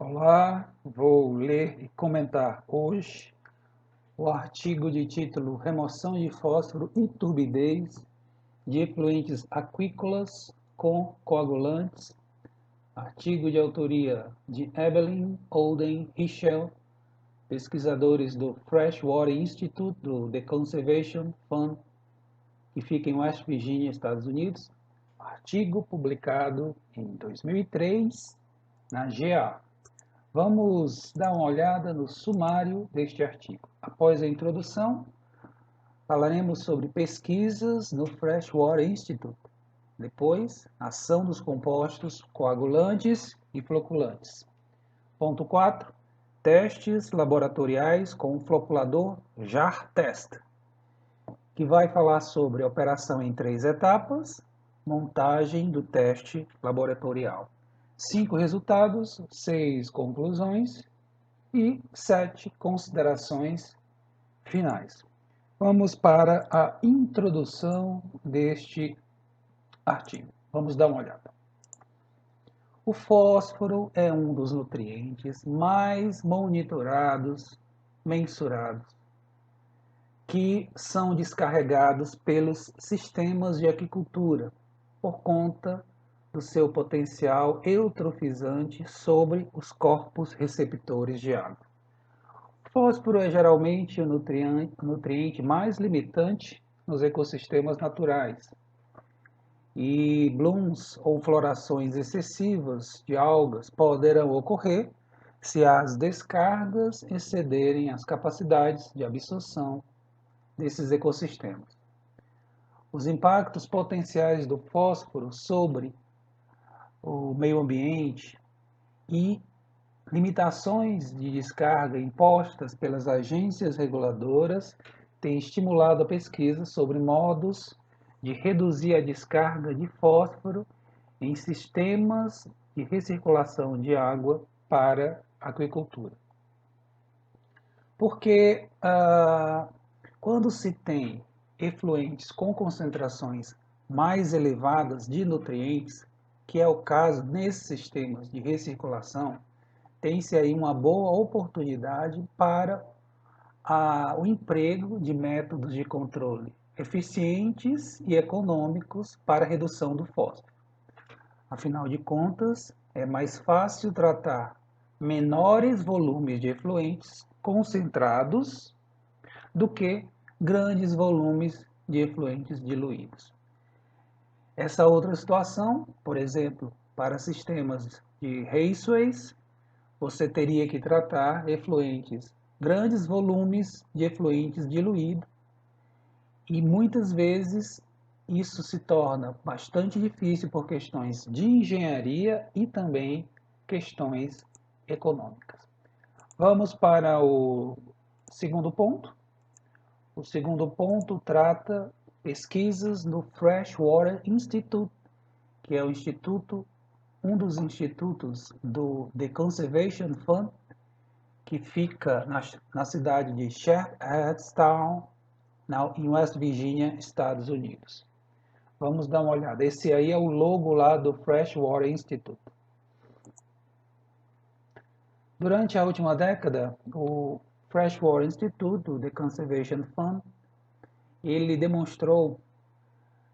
Olá, vou ler e comentar hoje o artigo de título Remoção de fósforo e turbidez de efluentes aquícolas com coagulantes, artigo de autoria de Evelyn Olden Richel, pesquisadores do Freshwater Institute do The Conservation Fund, que fica em West Virginia, Estados Unidos, artigo publicado em 2003 na GA. Vamos dar uma olhada no sumário deste artigo. Após a introdução, falaremos sobre pesquisas no Freshwater Institute. Depois, ação dos compostos coagulantes e floculantes. Ponto 4. Testes laboratoriais com o floculador JAR Test, que vai falar sobre operação em 3 etapas, montagem do teste laboratorial. 5 resultados, 6 conclusões e 7 considerações finais. Vamos para a introdução deste artigo. Vamos dar uma olhada. O fósforo é um dos nutrientes mais monitorados, mensurados, que são descarregados pelos sistemas de aquicultura por conta do seu potencial eutrofizante sobre os corpos receptores de água. O fósforo é geralmente o nutriente mais limitante nos ecossistemas naturais, e blooms ou florações excessivas de algas poderão ocorrer se as descargas excederem as capacidades de absorção desses ecossistemas. Os impactos potenciais do fósforo sobre o meio ambiente e limitações de descarga impostas pelas agências reguladoras têm estimulado a pesquisa sobre modos de reduzir a descarga de fósforo em sistemas de recirculação de água para a aquicultura. Porque quando se tem efluentes com concentrações mais elevadas de nutrientes, que é o caso nesses sistemas de recirculação, tem-se aí uma boa oportunidade para o emprego de métodos de controle eficientes e econômicos para a redução do fósforo. Afinal de contas, é mais fácil tratar menores volumes de efluentes concentrados do que grandes volumes de efluentes diluídos. Essa outra situação, por exemplo, para sistemas de raceways, você teria que tratar efluentes, grandes volumes de efluentes diluídos, e muitas vezes isso se torna bastante difícil por questões de engenharia e também questões econômicas. Vamos para o segundo ponto. O segundo ponto trata pesquisas no Freshwater Institute, que é um dos institutos do The Conservation Fund, que fica na cidade de Shepherdstown, em West Virginia, Estados Unidos. Vamos dar uma olhada. Esse aí é o logo lá do Freshwater Institute. Durante a última década, o Freshwater Institute, do The Conservation Fund, ele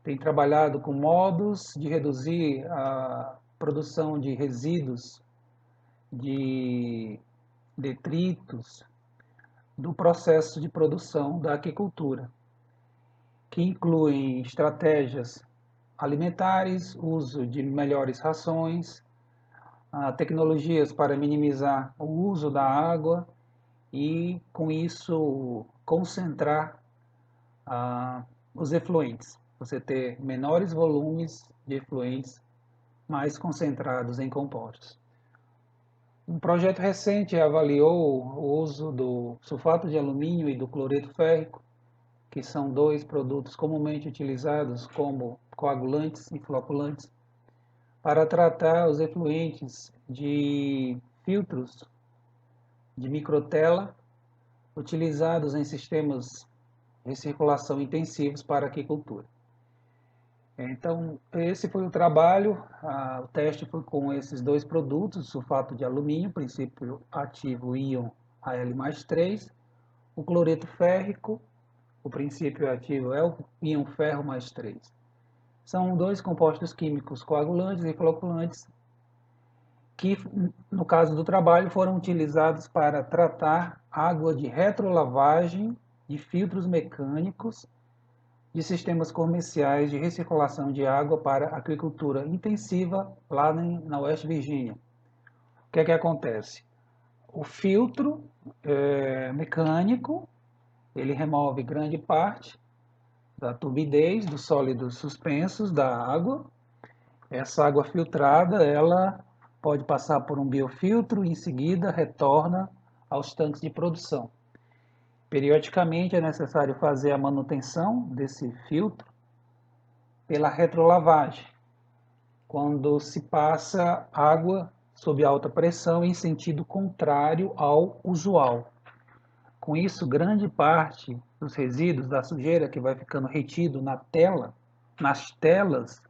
tem trabalhado com modos de reduzir a produção de resíduos, de detritos, do processo de produção da aquicultura, que incluem estratégias alimentares, uso de melhores rações, tecnologias para minimizar o uso da água e, com isso, concentrar os efluentes. Você ter menores volumes de efluentes mais concentrados em compostos. Um projeto recente avaliou o uso do sulfato de alumínio e do cloreto férrico, que são dois produtos comumente utilizados como coagulantes e floculantes, para tratar os efluentes de filtros de microtela utilizados em sistemas de circulação intensivos para a aquicultura. Então, esse foi o trabalho. O teste foi com esses dois produtos, sulfato de alumínio, princípio ativo íon Al+3, o cloreto férrico, o princípio ativo é o íon ferro mais 3. São dois compostos químicos coagulantes e floculantes que, no caso do trabalho, foram utilizados para tratar água de retrolavagem de filtros mecânicos de sistemas comerciais de recirculação de água para aquicultura intensiva lá na West Virginia. O que é que acontece? O filtro mecânico, ele remove grande parte da turbidez dos sólidos suspensos da água. Essa água filtrada, ela pode passar por um biofiltro e em seguida retorna aos tanques de produção. Periodicamente é necessário fazer a manutenção desse filtro pela retrolavagem, quando se passa água sob alta pressão em sentido contrário ao usual. Com isso, grande parte dos resíduos da sujeira que vai ficando retido na tela, nas telas,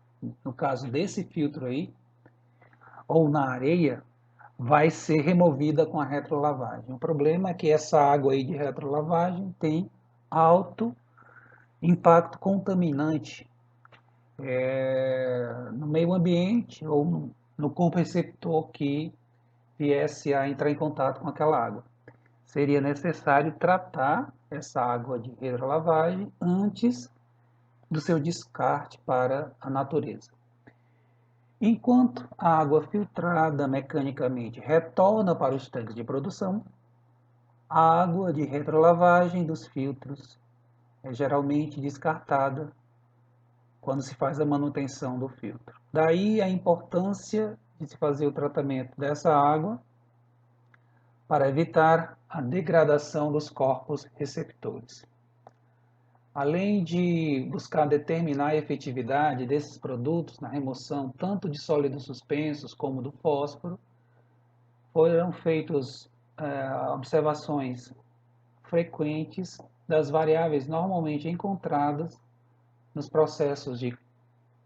no caso desse filtro aí, ou na areia, vai ser removida com a retrolavagem. O problema é que essa água aí de retrolavagem tem alto impacto contaminante no meio ambiente ou no corpo receptor que viesse a entrar em contato com aquela água. Seria necessário tratar essa água de retrolavagem antes do seu descarte para a natureza. Enquanto a água filtrada mecanicamente retorna para os tanques de produção, a água de retrolavagem dos filtros é geralmente descartada quando se faz a manutenção do filtro. Daí a importância de se fazer o tratamento dessa água para evitar a degradação dos corpos receptores. Além de buscar determinar a efetividade desses produtos na remoção tanto de sólidos suspensos como do fósforo, foram feitas observações frequentes das variáveis normalmente encontradas nos processos de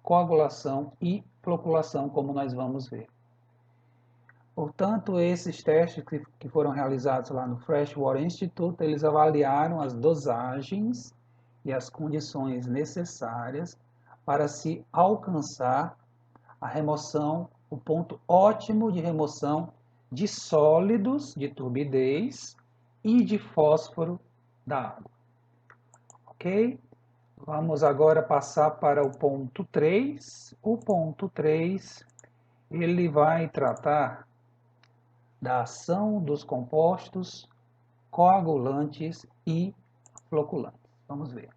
coagulação e floculação, como nós vamos ver. Portanto, esses testes que foram realizados lá no Freshwater Institute, eles avaliaram as dosagens e as condições necessárias para se alcançar a remoção, o ponto ótimo de remoção de sólidos de turbidez e de fósforo da água. Ok? Vamos agora passar para o ponto 3. O ponto 3, ele vai tratar da ação dos compostos coagulantes e floculantes. Vamos ver.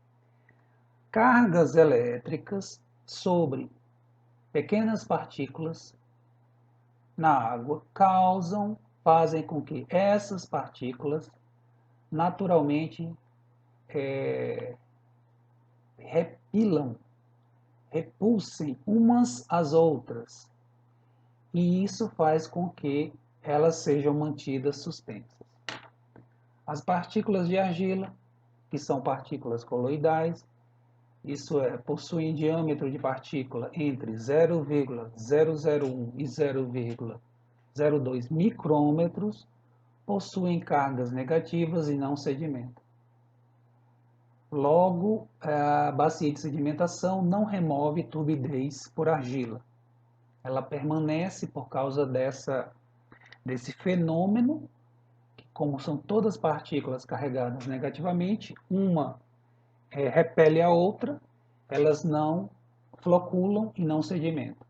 Cargas elétricas sobre pequenas partículas na água fazem com que essas partículas naturalmente repulsem umas às outras. E isso faz com que elas sejam mantidas suspensas. As partículas de argila, que são partículas coloidais, isso é, possuem diâmetro de partícula entre 0,001 e 0,02 micrômetros, possuem cargas negativas e não sedimentam. Logo, a bacia de sedimentação não remove turbidez por argila. Ela permanece por causa desse fenômeno, que, como são todas partículas carregadas negativamente, uma repele a outra, elas não floculam e não sedimentam.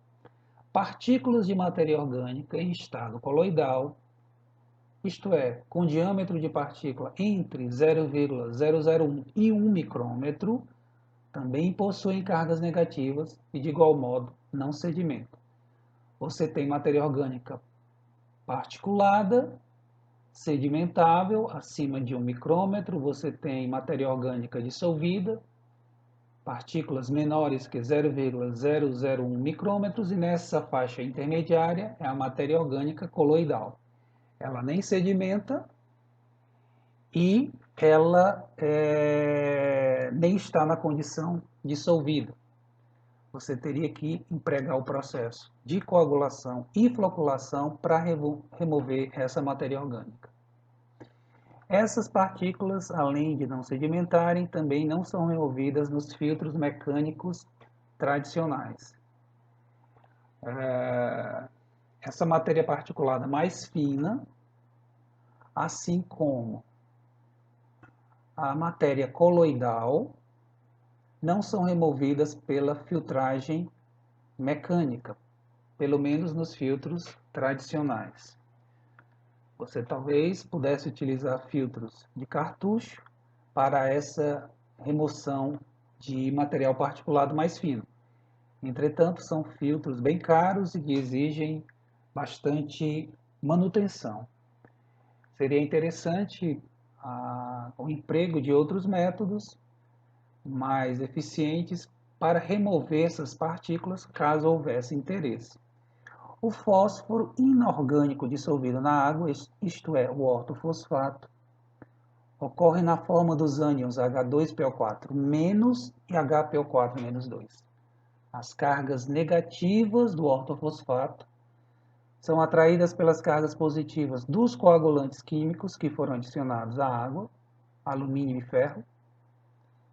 Partículas de matéria orgânica em estado coloidal, isto é, com diâmetro de partícula entre 0,001 e 1 micrômetro, também possuem cargas negativas e, de igual modo, não sedimentam. Você tem matéria orgânica particulada, sedimentável, acima de 1 micrômetro, você tem matéria orgânica dissolvida, partículas menores que 0,001 micrômetros, e nessa faixa intermediária é a matéria orgânica coloidal. Ela nem sedimenta e ela nem está na condição dissolvida. você teria que empregar o processo de coagulação e floculação para remover essa matéria orgânica. Essas partículas, além de não sedimentarem, também não são removidas nos filtros mecânicos tradicionais. Essa matéria particulada mais fina, assim como a matéria coloidal, não são removidas pela filtragem mecânica, pelo menos nos filtros tradicionais. Você talvez pudesse utilizar filtros de cartucho para essa remoção de material particulado mais fino. Entretanto, são filtros bem caros e que exigem bastante manutenção. Seria interessante o emprego de outros métodos mais eficientes para remover essas partículas, caso houvesse interesse. O fósforo inorgânico dissolvido na água, isto é, o ortofosfato, ocorre na forma dos ânions H2PO4- e HPO4-2. As cargas negativas do ortofosfato são atraídas pelas cargas positivas dos coagulantes químicos que foram adicionados à água, alumínio e ferro,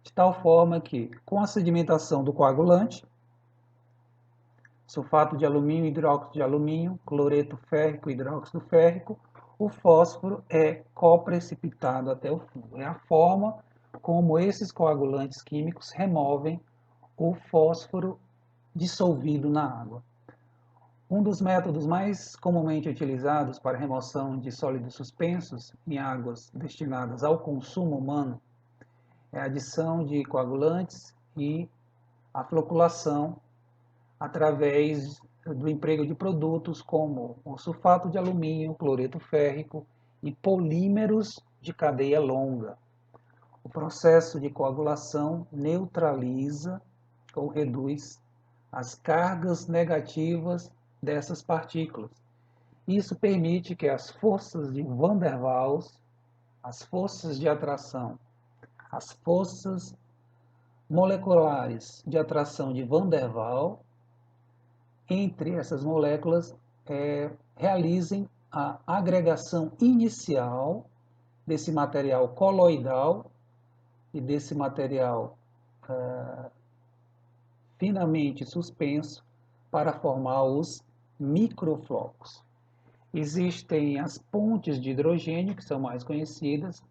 de tal forma que, com a sedimentação do coagulante, sulfato de alumínio, hidróxido de alumínio, cloreto férrico, hidróxido férrico, o fósforo é coprecipitado até o fundo. É a forma como esses coagulantes químicos removem o fósforo dissolvido na água. Um dos métodos mais comumente utilizados para remoção de sólidos suspensos em águas destinadas ao consumo humano é a adição de coagulantes e a floculação através do emprego de produtos como o sulfato de alumínio, cloreto férrico e polímeros de cadeia longa. O processo de coagulação neutraliza ou reduz as cargas negativas dessas partículas. Isso permite que as forças de Van der Waals, as forças de atração, as forças moleculares de atração de Van der Waals entre essas moléculas realizem a agregação inicial desse material coloidal e desse material finamente suspenso para formar os microflocos. Existem as pontes de hidrogênio, que são mais conhecidas,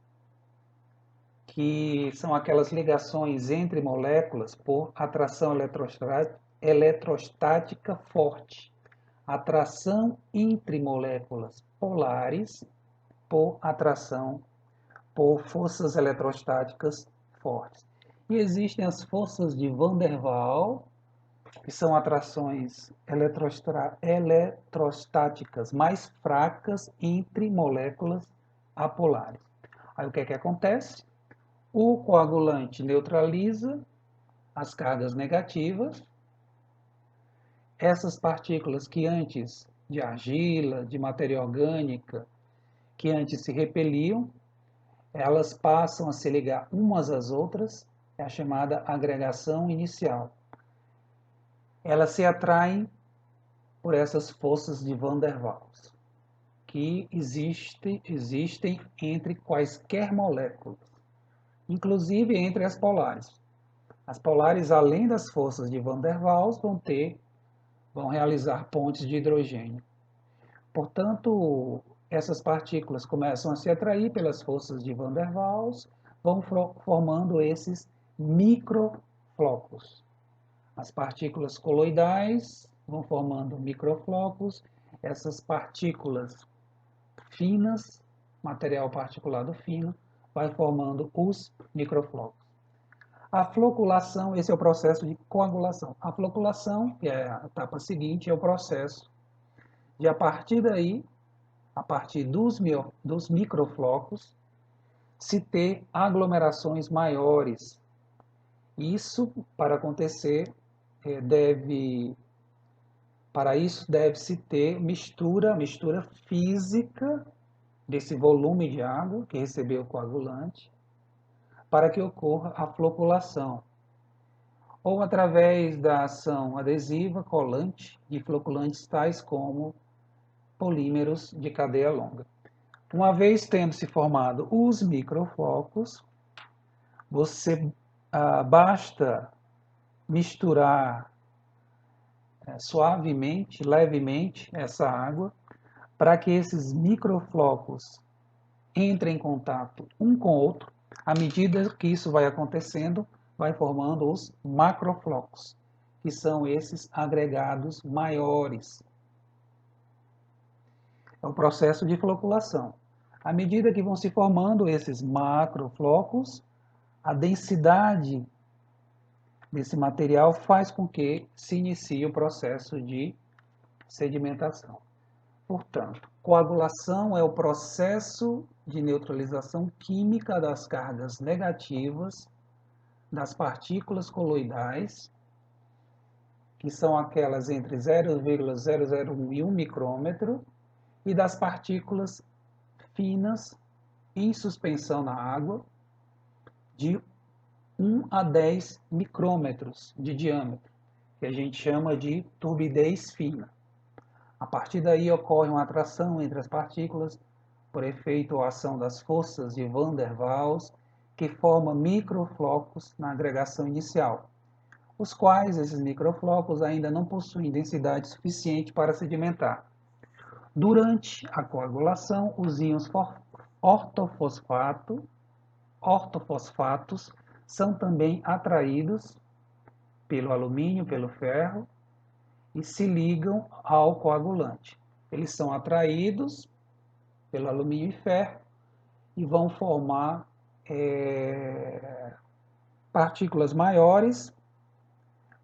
que são aquelas ligações entre moléculas por atração eletrostática forte, atração entre moléculas polares por atração por forças eletrostáticas fortes. E existem as forças de Van der Waals, que são atrações eletrostáticas mais fracas entre moléculas apolares. Aí o que é que acontece? O coagulante neutraliza as cargas negativas. Essas partículas que antes de argila, de matéria orgânica, que antes se repeliam, elas passam a se ligar umas às outras, é a chamada agregação inicial. Elas se atraem por essas forças de Van der Waals, que existem entre quaisquer moléculas, inclusive entre as polares. As polares, além das forças de Van der Waals, vão realizar pontes de hidrogênio. Portanto, essas partículas começam a se atrair pelas forças de Van der Waals, vão formando esses microflocos. As partículas coloidais vão formando microflocos, essas partículas finas, material particulado fino, vai formando os microflocos. A floculação, esse é o processo de coagulação. A floculação, que é a etapa seguinte, é o processo de, a partir daí, a partir dos microflocos, se ter aglomerações maiores. Isso, para acontecer, para isso deve-se ter mistura física desse volume de água que recebeu o coagulante, para que ocorra a floculação. ou através da ação adesiva, colante, de floculantes tais como polímeros de cadeia longa. Uma vez tendo se formado os microflocos, basta misturar suavemente, levemente essa água, para que esses microflocos entrem em contato um com o outro. À medida que isso vai acontecendo, vai formando os macroflocos, que são esses agregados maiores. É o processo de floculação. À medida que vão se formando esses macroflocos, a densidade desse material faz com que se inicie o processo de sedimentação. Portanto, coagulação é o processo de neutralização química das cargas negativas das partículas coloidais, que são aquelas entre 0,001 e 1 micrômetro, e das partículas finas em suspensão na água, de 1 a 10 micrômetros de diâmetro, que a gente chama de turbidez fina. A partir daí ocorre uma atração entre as partículas por efeito ou ação das forças de Van der Waals, que forma microflocos na agregação inicial, os quais esses microflocos ainda não possuem densidade suficiente para sedimentar. Durante a coagulação, os íons ortofosfatos são também atraídos pelo alumínio, pelo ferro, e se ligam ao coagulante. Eles são atraídos pelo alumínio e ferro e vão formar partículas maiores,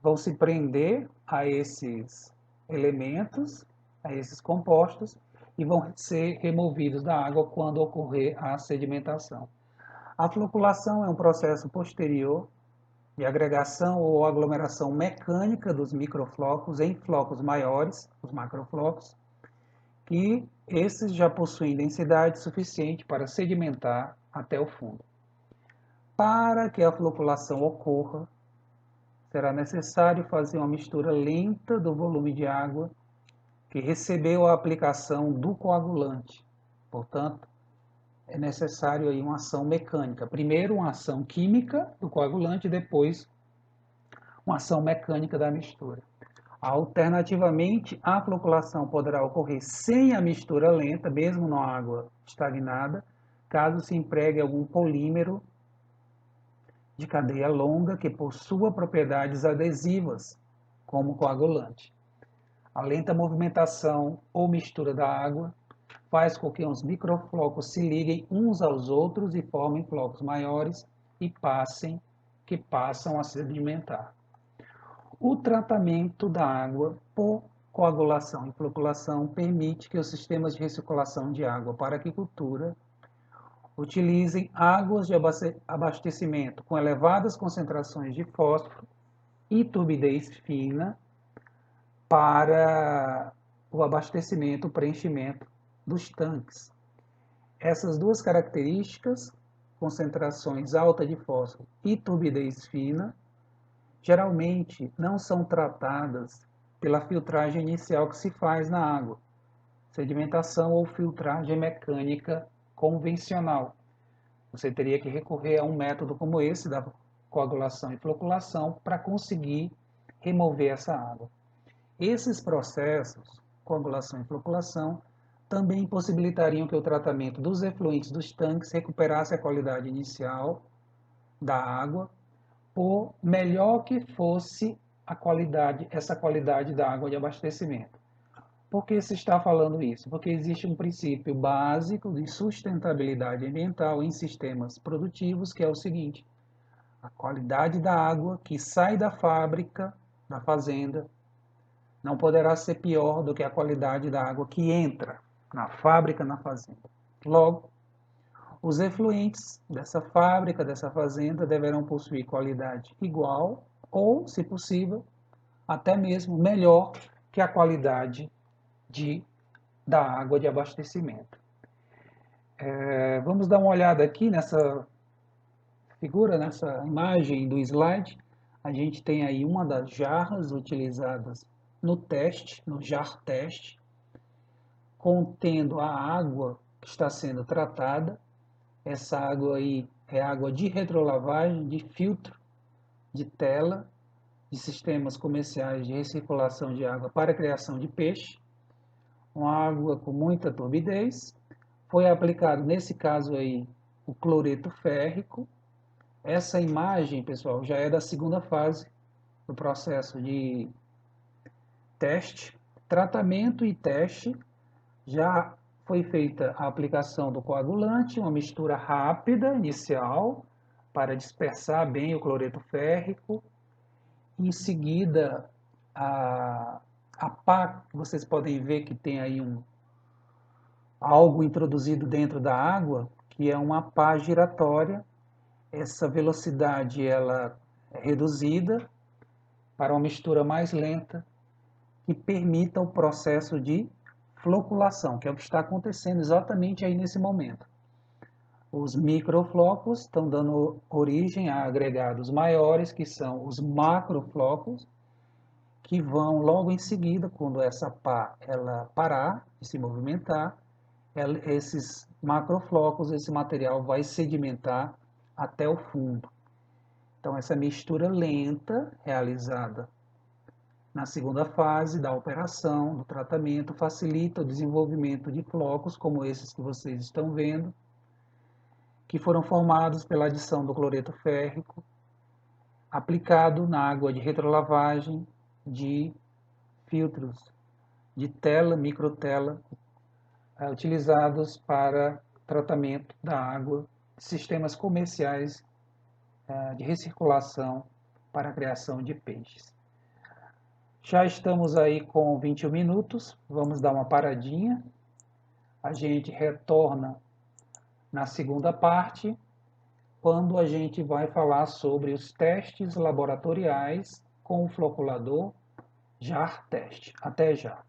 vão se prender a esses elementos, a esses compostos, e vão ser removidos da água quando ocorrer a sedimentação. A floculação é um processo posterior de agregação ou aglomeração mecânica dos microflocos em flocos maiores, os macroflocos, que esses já possuem densidade suficiente para sedimentar até o fundo. Para que a floculação ocorra, será necessário fazer uma mistura lenta do volume de água que recebeu a aplicação do coagulante. Portanto, é necessário aí uma ação mecânica. Primeiro uma ação química do coagulante, depois uma ação mecânica da mistura. Alternativamente, a floculação poderá ocorrer sem a mistura lenta, mesmo na água estagnada, caso se empregue algum polímero de cadeia longa que possua propriedades adesivas, como coagulante. A lenta movimentação ou mistura da água faz com que os microflocos se liguem uns aos outros e formem flocos maiores e passam a sedimentar. O tratamento da água por coagulação e floculação permite que os sistemas de recirculação de água para aquicultura utilizem águas de abastecimento com elevadas concentrações de fósforo e turbidez fina para o abastecimento, o preenchimento dos tanques. Essas duas características, concentrações alta de fósforo e turbidez fina, geralmente não são tratadas pela filtragem inicial que se faz na água, sedimentação ou filtragem mecânica convencional. Você teria que recorrer a um método como esse, da coagulação e floculação, para conseguir remover essa água. Esses processos, coagulação e floculação, também possibilitariam que o tratamento dos efluentes dos tanques recuperasse a qualidade inicial da água, por melhor que fosse essa qualidade da água de abastecimento. Por que se está falando isso? Porque existe um princípio básico de sustentabilidade ambiental em sistemas produtivos, que é o seguinte: a qualidade da água que sai da fábrica, da fazenda, não poderá ser pior do que a qualidade da água que entra na fábrica, na fazenda. Logo, os efluentes dessa fábrica, dessa fazenda, deverão possuir qualidade igual ou, se possível, até mesmo melhor que a qualidade da água de abastecimento. Vamos dar uma olhada aqui nessa figura, nessa imagem do slide. A gente tem aí uma das jarras utilizadas no teste, no jar teste, contendo a água que está sendo tratada. Essa água aí é água de retrolavagem, de filtro, de tela, de sistemas comerciais de recirculação de água para a criação de peixe. Uma água com muita turbidez. Foi aplicado, nesse caso aí, o cloreto férrico. Essa imagem, pessoal, já é da segunda fase do processo de teste, tratamento e teste. Já foi feita a aplicação do coagulante, uma mistura rápida inicial para dispersar bem o cloreto férrico. Em seguida, a pá, vocês podem ver que tem aí algo introduzido dentro da água, que é uma pá giratória. Essa velocidade ela é reduzida para uma mistura mais lenta, que permita o processo de floculação, que é o que está acontecendo exatamente aí nesse momento. Os microflocos estão dando origem a agregados maiores, que são os macroflocos, que vão logo em seguida, quando essa pá ela parar de se movimentar, esses macroflocos, esse material vai sedimentar até o fundo. Então, essa mistura lenta, realizada na segunda fase da operação, do tratamento, facilita o desenvolvimento de flocos, como esses que vocês estão vendo, que foram formados pela adição do cloreto férrico, aplicado na água de retrolavagem de filtros de tela, microtela, utilizados para tratamento da água de sistemas comerciais de recirculação para a criação de peixes. Já estamos aí com 21 minutos, vamos dar uma paradinha. A gente retorna na segunda parte, quando a gente vai falar sobre os testes laboratoriais com o floculador JAR Teste. Até já!